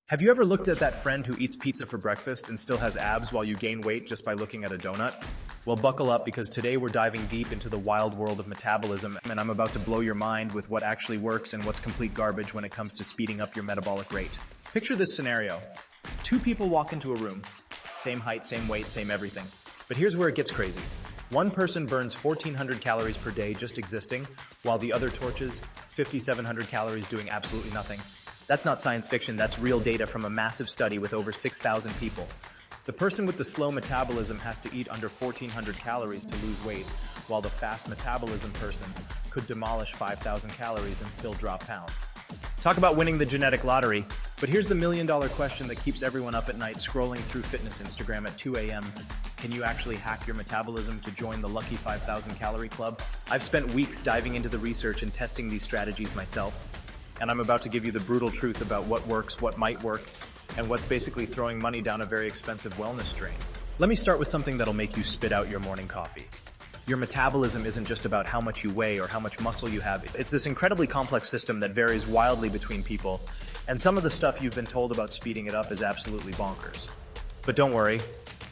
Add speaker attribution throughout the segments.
Speaker 1: Have you ever looked at that friend who eats pizza for breakfast and still has abs while you gain weight just by looking at a donut? Well, buckle up because today we're diving deep into the wild world of metabolism, and I'm about to blow your mind with what actually works and what's complete garbage when it comes to speeding up your metabolic rate. Picture this scenario. Two people walk into a room. Same height, same weight, same everything. But here's where it gets crazy. One person burns 1,400 calories per day just existing, while the other torches 5,700 calories doing absolutely nothing. That's not science fiction, that's real data from a massive study with over 6,000 people. The person with the slow metabolism has to eat under 1,400 calories to lose weight, while the fast metabolism person could demolish 5,000 calories and still drop pounds. Talk about winning the genetic lottery, but here's the million-dollar question that keeps everyone up at night scrolling through fitness Instagram at 2 a.m. Can you actually hack your metabolism to join the lucky 5,000 calorie club? I've spent weeks diving into the research and testing these strategies myself. And I'm about to give you the brutal truth about what works, what might work, and what's basically throwing money down a very expensive wellness drain. Let me start with something that'll make you spit out your morning coffee. Your metabolism isn't just about how much you weigh or how much muscle you have. It's this incredibly complex system that varies wildly between people, and some of the stuff you've been told about speeding it up is absolutely bonkers. But don't worry,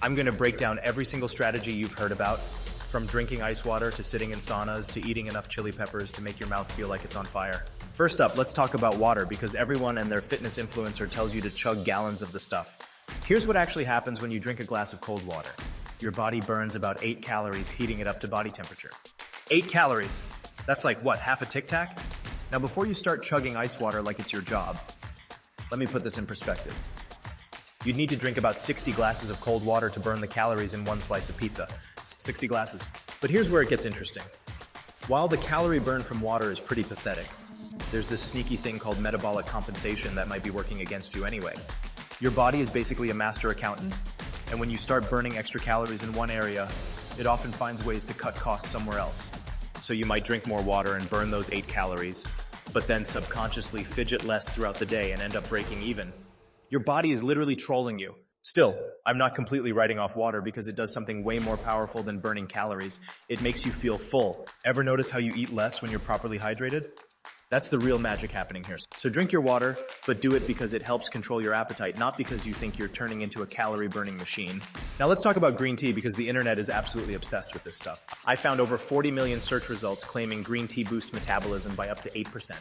Speaker 1: I'm going to break down every single strategy you've heard about, from drinking ice water to sitting in saunas to eating enough chili peppers to make your mouth feel like it's on fire. First up, let's talk about water because everyone and their fitness influencer tells you to chug gallons of the stuff. Here's what actually happens when you drink a glass of cold water. Your body burns about 8 calories, heating it up to body temperature. 8 calories! That's like what, half a Tic Tac? Now before you start chugging ice water like it's your job, let me put this in perspective. You'd need to drink about 60 glasses of cold water to burn the calories in one slice of pizza. 60 glasses. But here's where it gets interesting. While the calorie burn from water is pretty pathetic, there's this sneaky thing called metabolic compensation that might be working against you anyway. Your body is basically a master accountant, and when you start burning extra calories in one area, it often finds ways to cut costs somewhere else. So you might drink more water and burn those 8 calories, but then subconsciously fidget less throughout the day and end up breaking even. Your body is literally trolling you. Still, I'm not completely writing off water because it does something way more powerful than burning calories. It makes you feel full. Ever notice how you eat less when you're properly hydrated? That's the real magic happening here. So drink your water, but do it because it helps control your appetite, not because you think you're turning into a calorie-burning machine. Now let's talk about green tea because the internet is absolutely obsessed with this stuff. I found over 40 million search results claiming green tea boosts metabolism by up to 8%.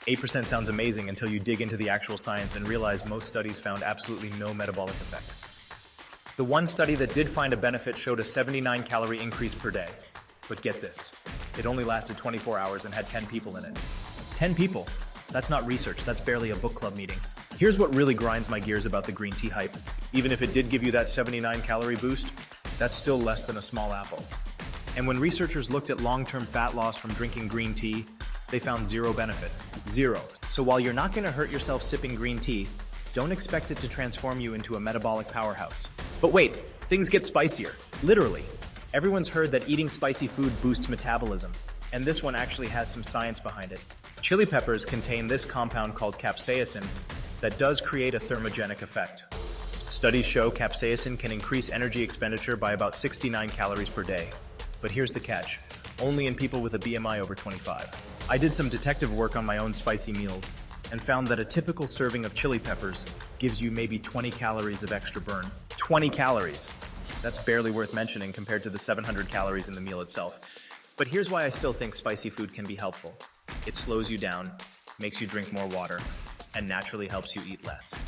Speaker 1: 8% sounds amazing until you dig into the actual science and realize most studies found absolutely no metabolic effect. The one study that did find a benefit showed a 79 calorie increase per day. But get this, it only lasted 24 hours and had 10 people in it. 10 people. That's not research, that's barely a book club meeting. Here's what really grinds my gears about the green tea hype. Even if it did give you that 79 calorie boost, that's still less than a small apple. And when researchers looked at long-term fat loss from drinking green tea, they found zero benefit. Zero. So while you're not going to hurt yourself sipping green tea, don't expect it to transform you into a metabolic powerhouse. But wait, things get spicier. Literally. Everyone's heard that eating spicy food boosts metabolism, and this one actually has some science behind it. Chili peppers contain this compound called capsaicin that does create a thermogenic effect. Studies show capsaicin can increase energy expenditure by about 69 calories per day. But here's the catch, only in people with a BMI over 25. I did some detective work on my own spicy meals and found that a typical serving of chili peppers gives you maybe 20 calories of extra burn. 20 calories! That's barely worth mentioning compared to the 700 calories in the meal itself. But here's why I still think spicy food can be helpful. It slows you down, makes you drink more water, and naturally helps you eat less.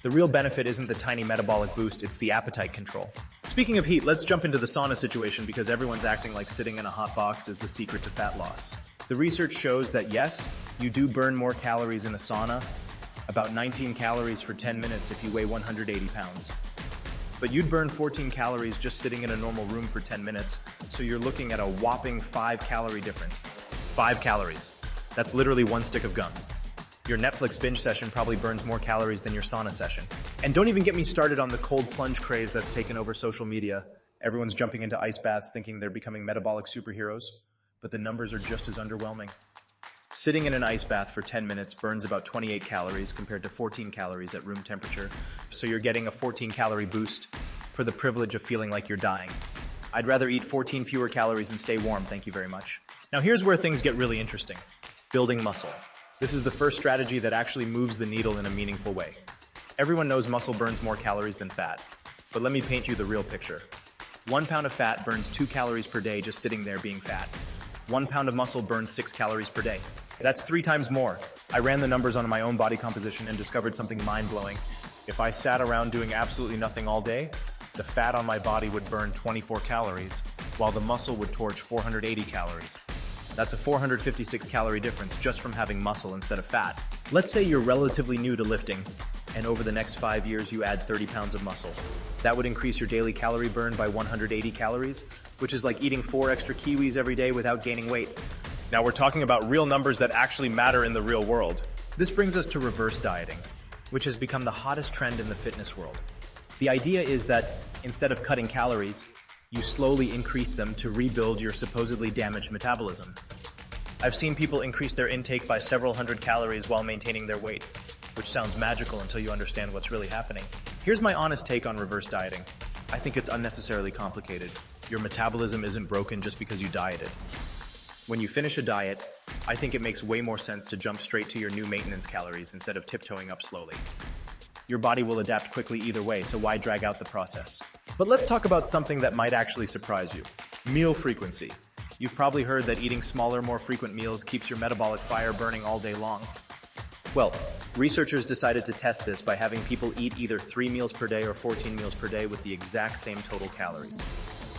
Speaker 1: The real benefit isn't the tiny metabolic boost, it's the appetite control. Speaking of heat, let's jump into the sauna situation because everyone's acting like sitting in a hot box is the secret to fat loss. The research shows that yes, you do burn more calories in a sauna, about 19 calories for 10 minutes if you weigh 180 pounds. But you'd burn 14 calories just sitting in a normal room for 10 minutes, so you're looking at a whopping 5 calorie difference. 5 calories. That's literally one stick of gum. Your Netflix binge session probably burns more calories than your sauna session. And don't even get me started on the cold plunge craze that's taken over social media. Everyone's jumping into ice baths thinking they're becoming metabolic superheroes, but the numbers are just as underwhelming. Sitting in an ice bath for 10 minutes burns about 28 calories compared to 14 calories at room temperature, so you're getting a 14 calorie boost for the privilege of feeling like you're dying. I'd rather eat 14 fewer calories and stay warm, thank you very much. Now here's where things get really interesting. Building muscle. This is the first strategy that actually moves the needle in a meaningful way. Everyone knows muscle burns more calories than fat, but let me paint you the real picture. 1 pound of fat burns 2 calories per day just sitting there being fat. 1 pound of muscle burns 6 calories per day. That's 3 times more. I ran the numbers on my own body composition and discovered something mind-blowing. If I sat around doing absolutely nothing all day, the fat on my body would burn 24 calories, while the muscle would torch 480 calories. That's a 456 calorie difference just from having muscle instead of fat. Let's say you're relatively new to lifting, and over the next 5 years you add 30 pounds of muscle. That would increase your daily calorie burn by 180 calories, which is like eating 4 extra kiwis every day without gaining weight. Now we're talking about real numbers that actually matter in the real world. This brings us to reverse dieting, which has become the hottest trend in the fitness world. The idea is that instead of cutting calories, you slowly increase them to rebuild your supposedly damaged metabolism. I've seen people increase their intake by several hundred calories while maintaining their weight, which sounds magical until you understand what's really happening. Here's my honest take on reverse dieting. I think it's unnecessarily complicated. Your metabolism isn't broken just because you dieted. When you finish a diet, I think it makes way more sense to jump straight to your new maintenance calories instead of tiptoeing up slowly. Your body will adapt quickly either way, so why drag out the process? But let's talk about something that might actually surprise you. Meal frequency. You've probably heard that eating smaller, more frequent meals keeps your metabolic fire burning all day long. Well, researchers decided to test this by having people eat either 3 meals per day or 14 meals per day with the exact same total calories.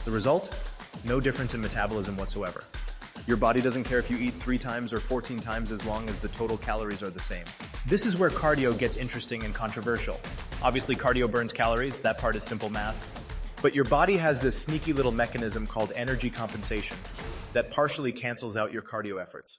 Speaker 1: The result? No difference in metabolism whatsoever. Your body doesn't care if you eat 3 times or 14 times as long as the total calories are the same. This is where cardio gets interesting and controversial. Obviously, cardio burns calories, that part is simple math. But your body has this sneaky little mechanism called energy compensation that partially cancels out your cardio efforts.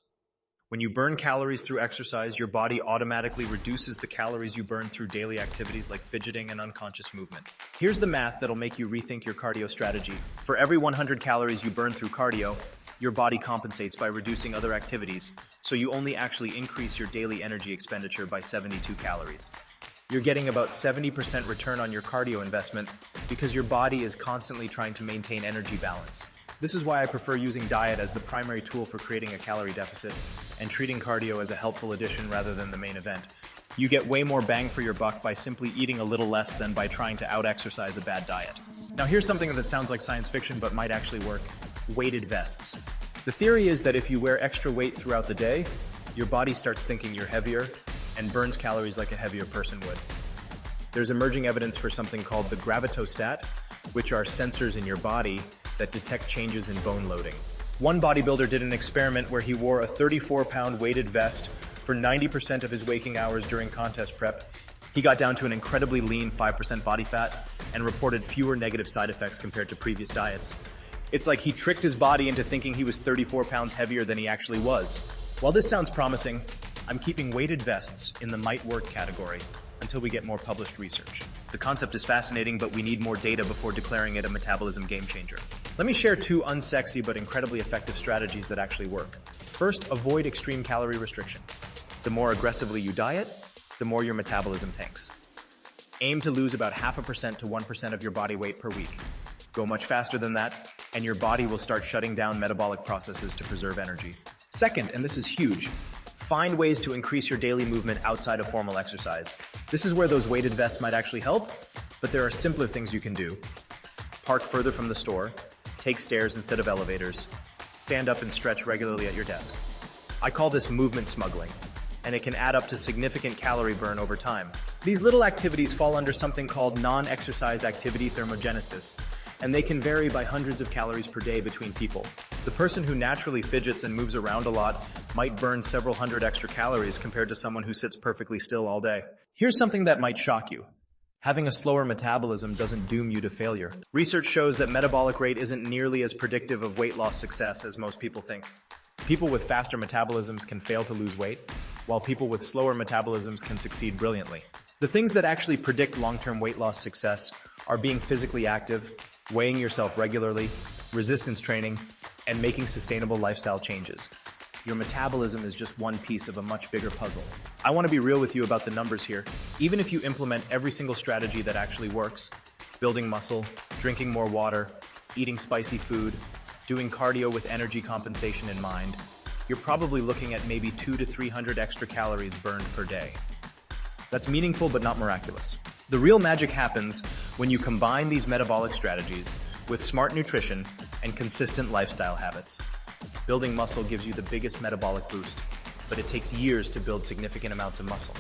Speaker 1: When you burn calories through exercise, your body automatically reduces the calories you burn through daily activities like fidgeting and unconscious movement. Here's the math that'll make you rethink your cardio strategy. For every 100 calories you burn through cardio, your body compensates by reducing other activities, so you only actually increase your daily energy expenditure by 72 calories. You're getting about 70% return on your cardio investment because your body is constantly trying to maintain energy balance. This is why I prefer using diet as the primary tool for creating a calorie deficit and treating cardio as a helpful addition rather than the main event. You get way more bang for your buck by simply eating a little less than by trying to out-exercise a bad diet. Now here's something that sounds like science fiction but might actually work. Weighted vests. The theory is that if you wear extra weight throughout the day, your body starts thinking you're heavier and burns calories like a heavier person would. There's emerging evidence for something called the gravitostat, which are sensors in your body that detect changes in bone loading. One bodybuilder did an experiment where he wore a 34-pound weighted vest for 90% of his waking hours during contest prep. He got down to an incredibly lean 5% body fat and reported fewer negative side effects compared to previous diets. It's like he tricked his body into thinking he was 34 pounds heavier than he actually was. While this sounds promising, I'm keeping weighted vests in the might work category until we get more published research. The concept is fascinating, but we need more data before declaring it a metabolism game changer. Let me share 2 unsexy but incredibly effective strategies that actually work. First, avoid extreme calorie restriction. The more aggressively you diet, the more your metabolism tanks. Aim to lose about 0.5% to 1% of your body weight per week. Go much faster than that, and your body will start shutting down metabolic processes to preserve energy. Second, and this is huge, find ways to increase your daily movement outside of formal exercise. This is where those weighted vests might actually help, but there are simpler things you can do. Park further from the store, take stairs instead of elevators, stand up and stretch regularly at your desk. I call this movement smuggling, and it can add up to significant calorie burn over time. These little activities fall under something called non-exercise activity thermogenesis, and they can vary by hundreds of calories per day between people. The person who naturally fidgets and moves around a lot might burn several hundred extra calories compared to someone who sits perfectly still all day. Here's something that might shock you. Having a slower metabolism doesn't doom you to failure. Research shows that metabolic rate isn't nearly as predictive of weight loss success as most people think. People with faster metabolisms can fail to lose weight, while people with slower metabolisms can succeed brilliantly. The things that actually predict long-term weight loss success are being physically active, weighing yourself regularly, resistance training, and making sustainable lifestyle changes. Your metabolism is just one piece of a much bigger puzzle. I want to be real with you about the numbers here. Even if you implement every single strategy that actually works, building muscle, drinking more water, eating spicy food, doing cardio with energy compensation in mind, you're probably looking at maybe 200 to 300 extra calories burned per day. That's meaningful but not miraculous. The real magic happens when you combine these metabolic strategies with smart nutrition and consistent lifestyle habits. Building muscle gives you the biggest metabolic boost, but it takes years to build significant amounts of muscle.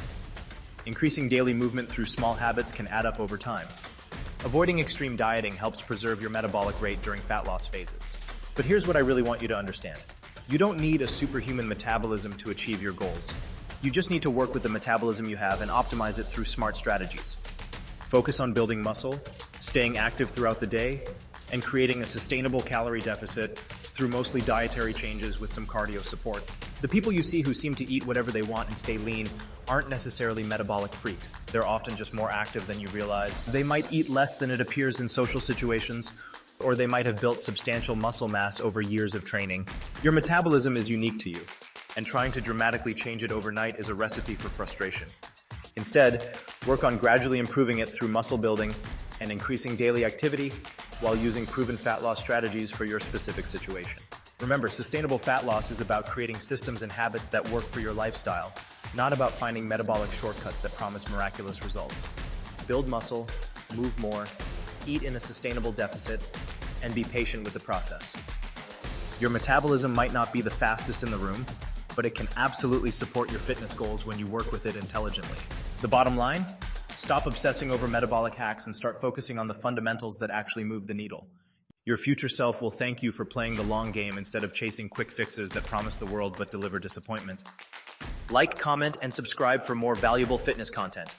Speaker 1: Increasing daily movement through small habits can add up over time. Avoiding extreme dieting helps preserve your metabolic rate during fat loss phases. But here's what I really want you to understand. You don't need a superhuman metabolism to achieve your goals. You just need to work with the metabolism you have and optimize it through smart strategies. Focus on building muscle, staying active throughout the day, and creating a sustainable calorie deficit through mostly dietary changes with some cardio support. The people you see who seem to eat whatever they want and stay lean aren't necessarily metabolic freaks. They're often just more active than you realize. They might eat less than it appears in social situations, or they might have built substantial muscle mass over years of training. Your metabolism is unique to you, and trying to dramatically change it overnight is a recipe for frustration. Instead, work on gradually improving it through muscle building and increasing daily activity while using proven fat loss strategies for your specific situation. Remember, sustainable fat loss is about creating systems and habits that work for your lifestyle, not about finding metabolic shortcuts that promise miraculous results. Build muscle, move more, eat in a sustainable deficit, and be patient with the process. Your metabolism might not be the fastest in the room, but it can absolutely support your fitness goals when you work with it intelligently. The bottom line? Stop obsessing over metabolic hacks and start focusing on the fundamentals that actually move the needle. Your future self will thank you for playing the long game instead of chasing quick fixes that promise the world but deliver disappointment. Like, comment, and subscribe for more valuable fitness content.